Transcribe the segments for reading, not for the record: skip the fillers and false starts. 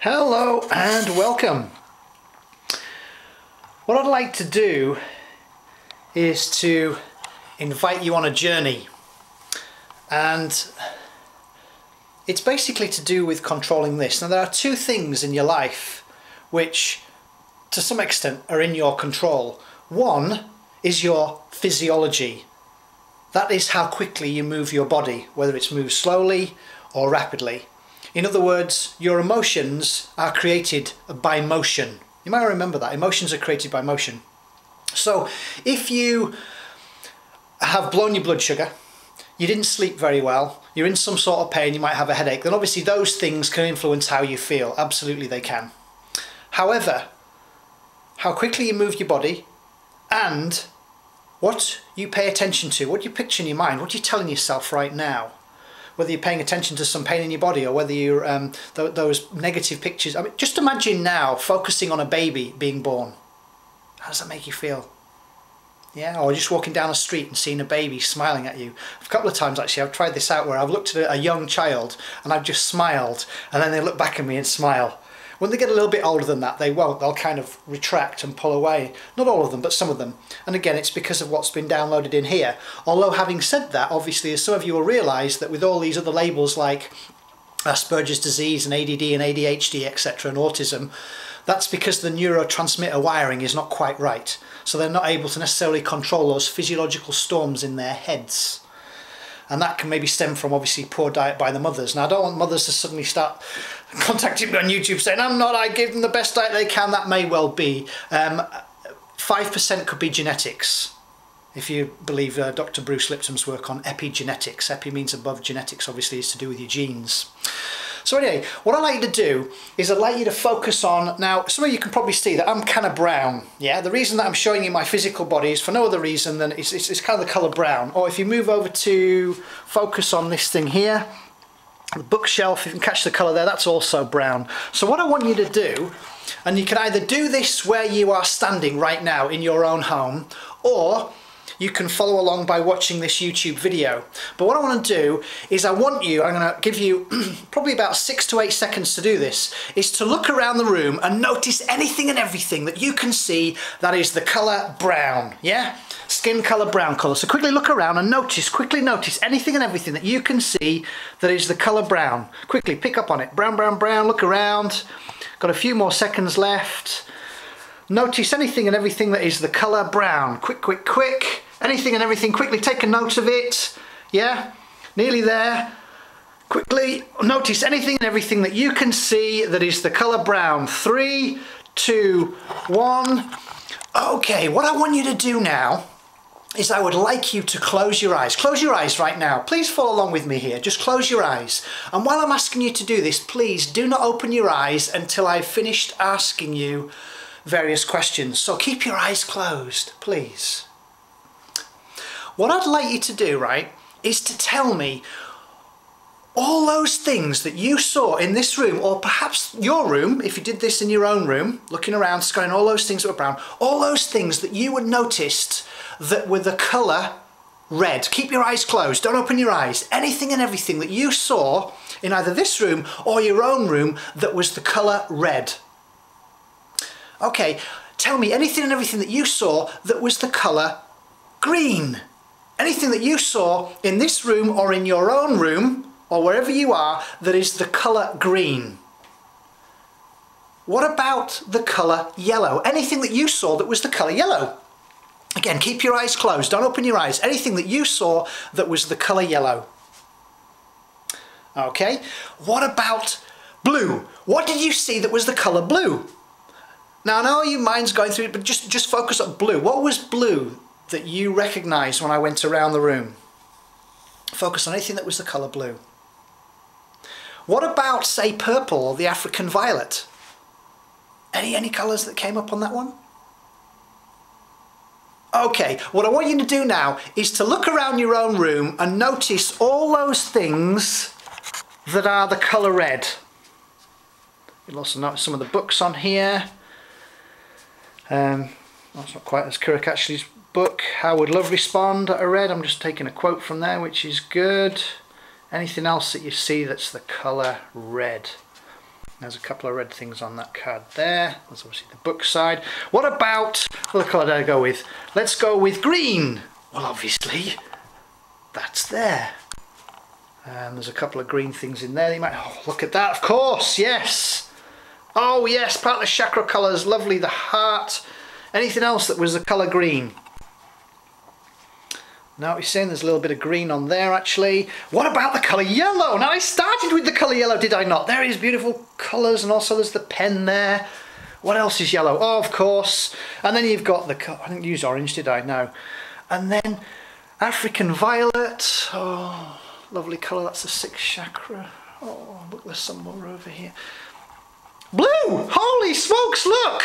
Hello and welcome. What I'd like to do is to invite you on a journey, and it's basically to do with controlling this. Now, there are two things in your life which to some extent are in your control. One is your physiology. That is how quickly you move your body, whether it's moved slowly or rapidly. In other words, your emotions are created by motion. You might remember that. Emotions are created by motion. So if you have blown your blood sugar, you didn't sleep very well, you're in some sort of pain, you might have a headache, then obviously those things can influence how you feel. Absolutely they can. However, how quickly you move your body and what you pay attention to, what you picture in your mind, what you're telling yourself right now, whether you're paying attention to some pain in your body or whether you're those negative pictures. I mean, just imagine now focusing on a baby being born. How does that make you feel? Yeah, or just walking down the street and seeing a baby smiling at you. A couple of times actually I've tried this out where I've looked at a young child and I've just smiled, and then they look back at me and smile. When they get a little bit older than that, they won't. They'll kind of retract and pull away. Not all of them, but some of them. And again, it's because of what's been downloaded in here. Although having said that, obviously, as some of you will realise that with all these other labels like Asperger's disease and ADD and ADHD, etc., and autism, that's because the neurotransmitter wiring is not quite right. So they're not able to necessarily control those physiological storms in their heads. And that can maybe stem from obviously poor diet by the mothers. Now, I don't want mothers to suddenly start contacting me on YouTube saying I give them the best diet they can. That may well be. 5% could be genetics, if you believe Dr. Bruce Lipton's work on epigenetics. Epi means above, genetics obviously is to do with your genes. So anyway, what I'd like you to do is I'd like you to focus on, now some of you can probably see that I'm kind of brown, yeah? The reason that I'm showing you my physical body is for no other reason than it's kind of the colour brown. Or if you move over to focus on this thing here, the bookshelf, you can catch the colour there, that's also brown. So what I want you to do, and you can either do this where you are standing right now in your own home, or you can follow along by watching this YouTube video. But what I want to do is I'm going to give you probably about 6 to 8 seconds to do this, is to look around the room and notice anything and everything that you can see that is the colour brown, yeah? Skin colour, brown colour. So quickly look around and quickly notice anything and everything that you can see that is the colour brown. Quickly pick up on it. Brown, brown, brown, look around. Got a few more seconds left. Notice anything and everything that is the colour brown. Quick, quick, quick. Anything and everything, quickly take a note of it. Yeah, nearly there. Quickly notice anything and everything that you can see that is the colour brown. 3, 2, 1. Okay, what I want you to do now is I would like you to close your eyes. Close your eyes right now. Please follow along with me here. Just close your eyes. And while I'm asking you to do this, please do not open your eyes until I've finished asking you various questions. So keep your eyes closed, please. What I'd like you to do, right, is to tell me all those things that you saw in this room, or perhaps your room, if you did this in your own room, looking around, scanning all those things that were brown, all those things that you had noticed that were the colour red. Keep your eyes closed, don't open your eyes. Anything and everything that you saw in either this room or your own room that was the colour red. Okay, tell me anything and everything that you saw that was the colour green. Anything that you saw in this room or in your own room or wherever you are that is the colour green. What about the colour yellow? Anything that you saw that was the colour yellow. Again, keep your eyes closed, don't open your eyes. Anything that you saw that was the colour yellow. Okay, what about blue? What did you see that was the colour blue? Now I know your mind's going through it, but just focus on blue. What was blue that you recognised when I went around the room? Focus on anything that was the colour blue. What about, say, purple or the African violet? Any colours that came up on that one? Okay, what I want you to do now is to look around your own room and notice all those things that are the colour red. You'll also notice some of the books on here. That's not quite as Kirikatchi's book. How would love respond that I read? I'm just taking a quote from there, which is good. Anything else that you see that's the colour red? There's a couple of red things on that card there. That's obviously the book side. What about, what colour did I go with? Let's go with green. Well, obviously, that's there. And there's a couple of green things in there. You might, oh, look at that, of course, yes. Oh yes, part of the chakra colours, lovely, the heart. Anything else that was the colour green? Now you're saying there's a little bit of green on there actually. What about the colour yellow? Now I started with the colour yellow, did I not? There is beautiful colours, and also there's the pen there. What else is yellow? Oh, of course. And then you've got the, I didn't use orange, did I? No. And then African violet. Oh, lovely colour, that's the 6th chakra. Oh, look, there's some more over here. Blue! Holy smokes, look!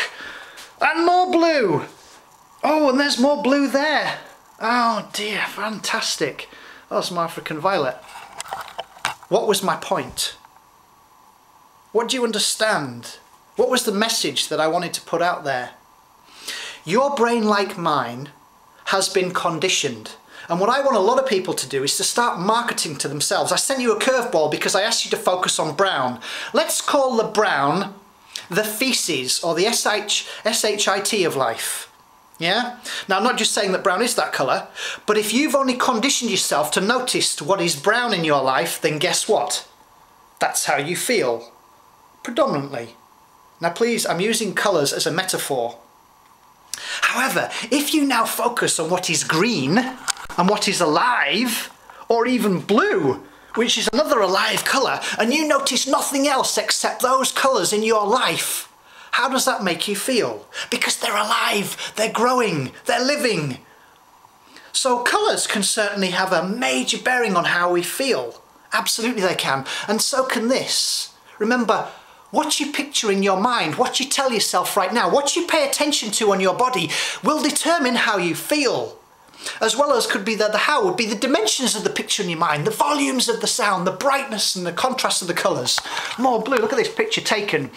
And more blue. Oh, and there's more blue there. Oh dear, fantastic. That's my African violet. What was my point? What do you understand? What was the message that I wanted to put out there? Your brain, like mine, has been conditioned. And what I want a lot of people to do is to start marketing to themselves. I sent you a curveball because I asked you to focus on brown. Let's call the brown the feces or the SHIT of life. Yeah? Now I'm not just saying that brown is that colour, but if you've only conditioned yourself to notice what is brown in your life, then guess what? That's how you feel. Predominantly. Now please, I'm using colours as a metaphor. However, if you now focus on what is green and what is alive, or even blue, which is another alive colour, and you notice nothing else except those colours in your life, how does that make you feel? Because they're alive, they're growing, they're living. So colours can certainly have a major bearing on how we feel. Absolutely they can. And so can this. Remember, what you picture in your mind, what you tell yourself right now, what you pay attention to on your body will determine how you feel. As well as could be the how would be the dimensions of the picture in your mind, the volumes of the sound, the brightness and the contrast of the colours. More blue, look at this picture taken.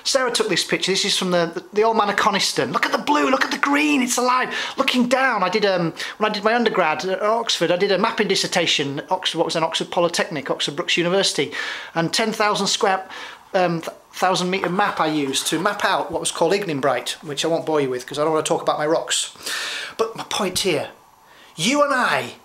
Sarah took this picture. This is from the old man of Coniston. Look at the blue, look at the green, it's alive. Looking down, I did when I did my undergrad at Oxford, I did a mapping dissertation at Oxford, what was then Oxford Polytechnic, Oxford Brookes University, and 10,000 square 1,000 metre map I used to map out what was called Ignimbrite, which I won't bore you with because I don't want to talk about my rocks. But my point here, you and I,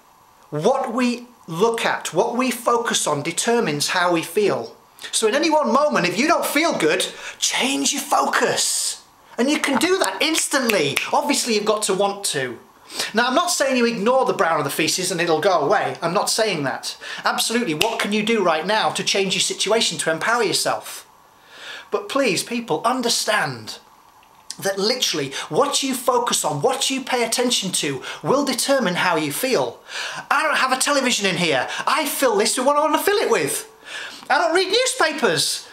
what we look at, what we focus on determines how we feel. So at any one moment, if you don't feel good, change your focus. And you can do that instantly. Obviously, you've got to want to. Now, I'm not saying you ignore the brown of the feces and it'll go away. I'm not saying that. Absolutely, what can you do right now to change your situation, to empower yourself? But please, people, understand that literally what you focus on, what you pay attention to, will determine how you feel. I don't have a television in here. I fill this with what I want to fill it with. I don't read newspapers.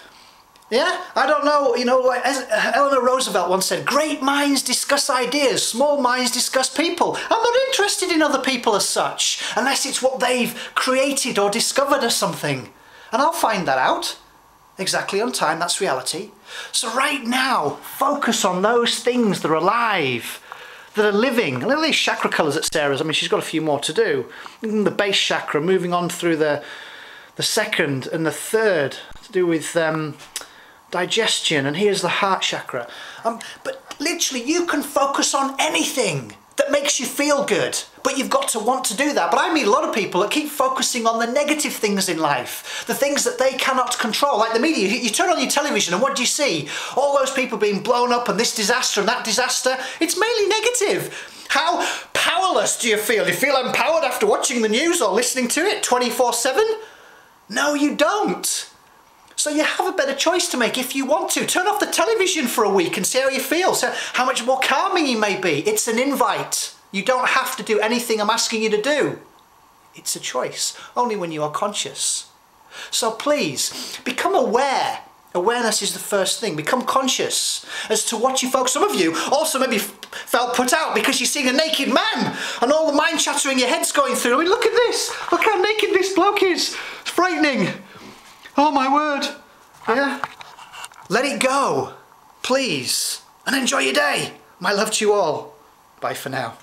Yeah? I don't know, you know, like as Eleanor Roosevelt once said, great minds discuss ideas, small minds discuss people. I'm not interested in other people as such, unless it's what they've created or discovered or something. And I'll find that out. Exactly on time, that's reality. So right now, focus on those things that are alive, that are living. Look at these chakra colours at Sarah's. I mean, she's got a few more to do. The base chakra, moving on through the second and the third, to do with digestion, and here's the heart chakra. But literally, you can focus on anything that makes you feel good, but you've got to want to do that. But I meet a lot of people that keep focusing on the negative things in life, the things that they cannot control, like the media. You turn on your television and what do you see? All those people being blown up and this disaster and that disaster. It's mainly negative. How powerless do you feel? Do you feel empowered after watching the news or listening to it 24/7? No, you don't. So you have a better choice to make if you want to. Turn off the television for a week and see how you feel. So how much more calming you may be. It's an invite. You don't have to do anything I'm asking you to do. It's a choice, only when you are conscious. So please, become aware. Awareness is the first thing. Become conscious as to what you focus. Some of you also maybe felt put out because you're seeing a naked man and all the mind chatter in your head's going through. I mean, look at this. Look how naked this bloke is. It's frightening. Oh my word. Yeah. Let it go, please, and enjoy your day. My love to you all. Bye for now.